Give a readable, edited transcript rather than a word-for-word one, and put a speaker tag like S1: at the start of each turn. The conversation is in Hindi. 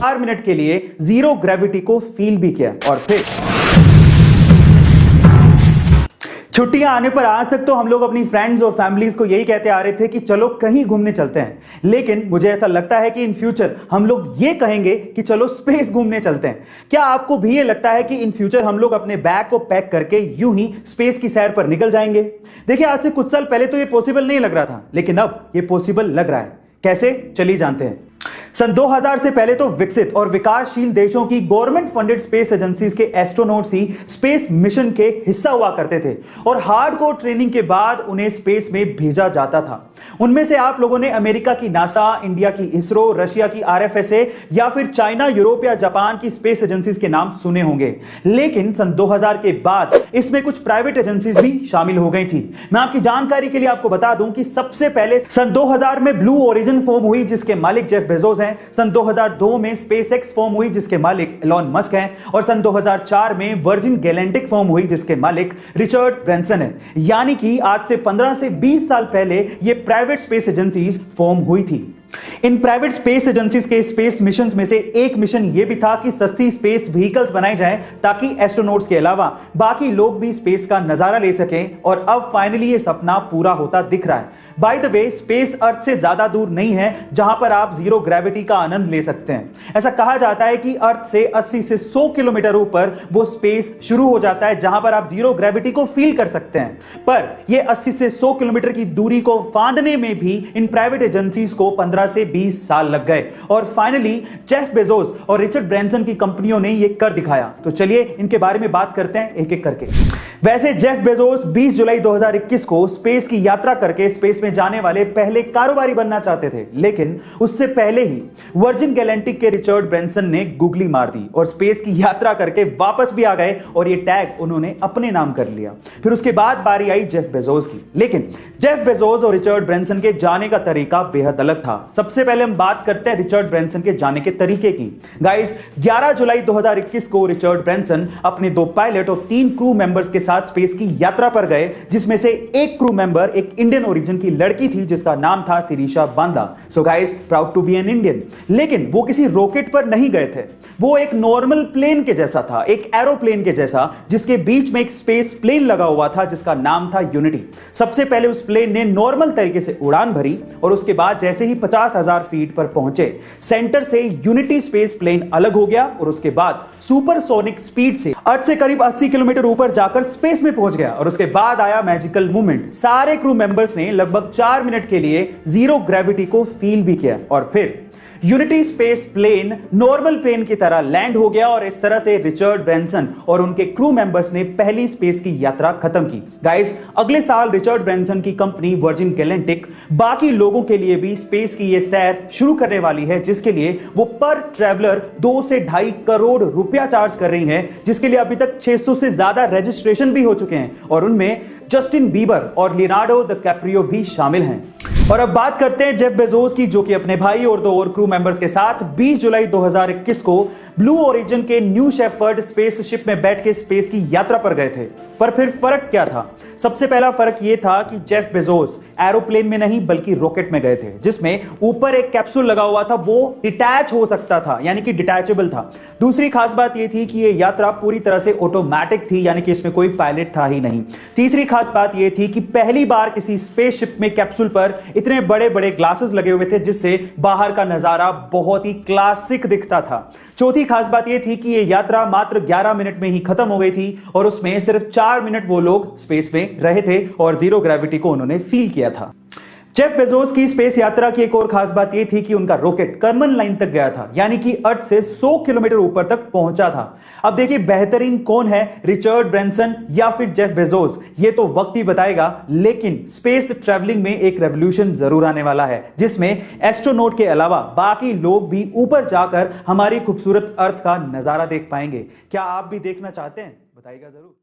S1: 4 मिनट के लिए जीरो ग्रेविटी को फील भी किया और फिर छुट्टियां आने पर आज तक तो हम लोग अपनी फ्रेंड्स और फैमिलीज को यही कहते आ रहे थे कि चलो कहीं घूमने चलते हैं, लेकिन मुझे ऐसा लगता है कि इन फ्यूचर हम लोग ये कहेंगे कि चलो स्पेस घूमने चलते हैं। क्या आपको भी ये लगता है कि इन फ्यूचर हम लोग अपने बैग को पैक करके यूं ही स्पेस की सैर पर निकल जाएंगे? देखिए, आज से कुछ साल पहले तो ये पॉसिबल नहीं लग रहा था, लेकिन अब ये पॉसिबल लग रहा है। कैसे, चलिए जानते हैं। सन 2000 से पहले तो विकसित और विकासशील देशों की गवर्नमेंट फंडेड स्पेस एजेंसीज के एस्ट्रोनॉट्स ही स्पेस मिशन के हिस्सा हुआ करते थे और हार्डकोर ट्रेनिंग के बाद उन्हें स्पेस में भेजा जाता था। उनमें से आप लोगों ने अमेरिका की नासा, इंडिया की इसरो, रशिया की आरएफएसए या फिर चाइना, यूरोप या जापान की स्पेस एजेंसीज के नाम सुने होंगे। लेकिन सन 2000 के बाद इसमें कुछ प्राइवेट एजेंसीज भी शामिल हो गई थी। मैं आपकी जानकारी के लिए आपको बता दूं कि सबसे पहले सन 2000 में ब्लू ओरिजिन फॉर्म हुई, जिसके मालिक जेफ बेजोस हैं। सन 2002 में स्पेसएक्स फॉर्म हुई, जिसके मालिक एलॉन मस्क हैं। और सन 2004 में वर्जिन गैलेक्टिक फॉर्म हुई, जिसके मालिक रिचर्ड ब्रैंसन हैं। यानी कि आज से 15 से 20 साल पहले ये प्राइवेट स्पेस एजेंसीज फॉर्म हुई थी। इन प्राइवेट स्पेस एजेंसीज के स्पेस मिशंस में से एक मिशन यह भी था कि सस्ती स्पेस व्हीकल्स बनाई जाएं ताकि एस्ट्रोनॉट्स के अलावा बाकी लोग भी स्पेस का नजारा ले सकें। और अब फाइनली ये सपना पूरा होता दिख रहा है। बाय द वे, स्पेस अर्थ से ज्यादा दूर नहीं है जहां पर आप जीरो ग्रेविटी का आनंद ले सकते हैं। ऐसा कहा जाता है कि अर्थ से 80 से 100 किलोमीटर ऊपर वो स्पेस शुरू हो जाता है जहां पर आप जीरो ग्रेविटी को फील कर सकते हैं। पर ये 80 से 100 किलोमीटर की दूरी को फांदने में भी इन प्राइवेट एजेंसीज को 15 से 20 साल लग गए और फाइनली जेफ बेजोस और रिचर्ड ब्रैंसन की कंपनियों ने यह कर दिखाया। तो चलिए इनके बारे में बात करते हैं एक एक करके। वैसे जेफ बेजोस 20 जुलाई 2021 को स्पेस की यात्रा करके स्पेस में जाने वाले पहले कारोबारी बनना चाहते थे, लेकिन उससे पहले ही वर्जिन गैलेक्टिक के रिचर्ड ब्रैंसन ने गुगली मार दी और स्पेस की यात्रा करके वापस भी आ गए और यह टैग उन्होंने अपने नाम कर लिया। फिर उसके बाद बारी आई जेफ बेजोस की, लेकिन जेफ बेजोस और रिचर्ड ब्रैंसन के जाने का तरीका बेहद अलग था। सबसे पहले हम बात करते हैं रिचर्ड ब्रैंसन के जाने के तरीके की। गाइस, 11 जुलाई 2021 को रिचर्ड ब्रैंसन अपने 2 पायलट और 3 क्रू मेंबर्स के साथ स्पेस की यात्रा पर गए, जिसमें से एक क्रू मेंबर एक इंडियन ओरिजिन की लड़की थी जिसका नाम था Shirisha Banda. So guys, proud to be an Indian. लेकिन वो किसी रॉकेट पर नहीं गए थे, वो एक नॉर्मल प्लेन के जैसा था, एक एरोप्लेन के जैसा, जिसके बीच में एक स्पेस प्लेन लगा हुआ था जिसका नाम था यूनिटी। सबसे पहले उस प्लेन ने नॉर्मल तरीके से उड़ान भरी और उसके बाद जैसे ही 50,000 फीट पर पहुंचे, सेंटर से यूनिटी स्पेस प्लेन अलग हो गया और उसके बाद सुपरसोनिक स्पीड से अर्थ से करीब 80 किलोमीटर ऊपर जाकर स्पेस में पहुंच गया। और उसके बाद आया मैजिकल मोमेंट। सारे क्रू मेंबर्स ने लगभग 4 मिनट के लिए जीरो ग्रेविटी को फील भी किया और फिर unity space plane normal plane की तरह लैंड हो गया और इस तरह से रिचर्ड ब्रैंसन और उनके क्रू मेंबर्स ने पहली स्पेस की यात्रा खत्म की। गाइस, अगले साल रिचर्ड ब्रैंसन की कंपनी वर्जिन गैलेक्टिक बाकी लोगों के लिए भी स्पेस की यह सैर शुरू करने वाली है, जिसके लिए वो पर ट्रैवलर 2 से 2.5 करोड़ रुपया चार्ज कर रही है, जिसके लिए अभी तक 600 से ज्यादा रजिस्ट्रेशन भी हो चुके हैं और उनमें जस्टिन बीबर और लियोनार्डो डिकैप्रियो भी शामिल हैं। और अब बात करते हैं जेफ बेजोस की, जो कि अपने भाई और 2 और क्रू मेंबर्स के साथ 20 जुलाई 2021 को ब्लू ओरिजिन के न्यू शेफर्ड स्पेसशिप में बैठ के स्पेस की यात्रा पर गए थे। पर फिर फर्क क्या था? सबसे पहला फर्क यह था कि जेफ बेजोस एरोप्लेन में नहीं बल्कि रॉकेट में गए थे, जिसमें ऊपर एक कैप्सूल लगा हुआ था, वो डिटैच हो सकता था, यानी कि डिटैचेबल था। दूसरी खास बात यह थी कि यह यात्रा पूरी तरह से ऑटोमेटिक थी, यानी कि इसमें कोई पायलट था ही नहीं। तीसरी खास बात यह थी कि पहली बार किसी स्पेसशिप में कैप्सूल पर इतने बड़े बड़े ग्लासेस लगे हुए थे जिससे बाहर का नजारा बहुत ही क्लासिक दिखता था। चौथी खास बात यह थी कि यह यात्रा मात्र 11 मिनट में ही खत्म हो गई थी और उसमें सिर्फ 4 मिनट वो लोग स्पेस में रहे थे और जीरो ग्रेविटी को उन्होंने फील किया था। जेफ बेजोस की स्पेस यात्रा की एक और खास बात यह थी कि उनका रॉकेट कर्मन लाइन तक गया था, यानी कि अर्थ से 100 किलोमीटर ऊपर तक पहुंचा था। अब देखिए, बेहतरीन कौन है, रिचर्ड ब्रैंसन या फिर जेफ बेजोस? ये तो वक्त ही बताएगा, लेकिन स्पेस ट्रैवलिंग में एक रेवोल्यूशन जरूर आने वाला है, जिसमें एस्ट्रोनॉट के अलावा बाकी लोग भी ऊपर जाकर हमारी खूबसूरत अर्थ का नजारा देख पाएंगे। क्या आप भी देखना चाहते हैं? बताइएगा जरूर।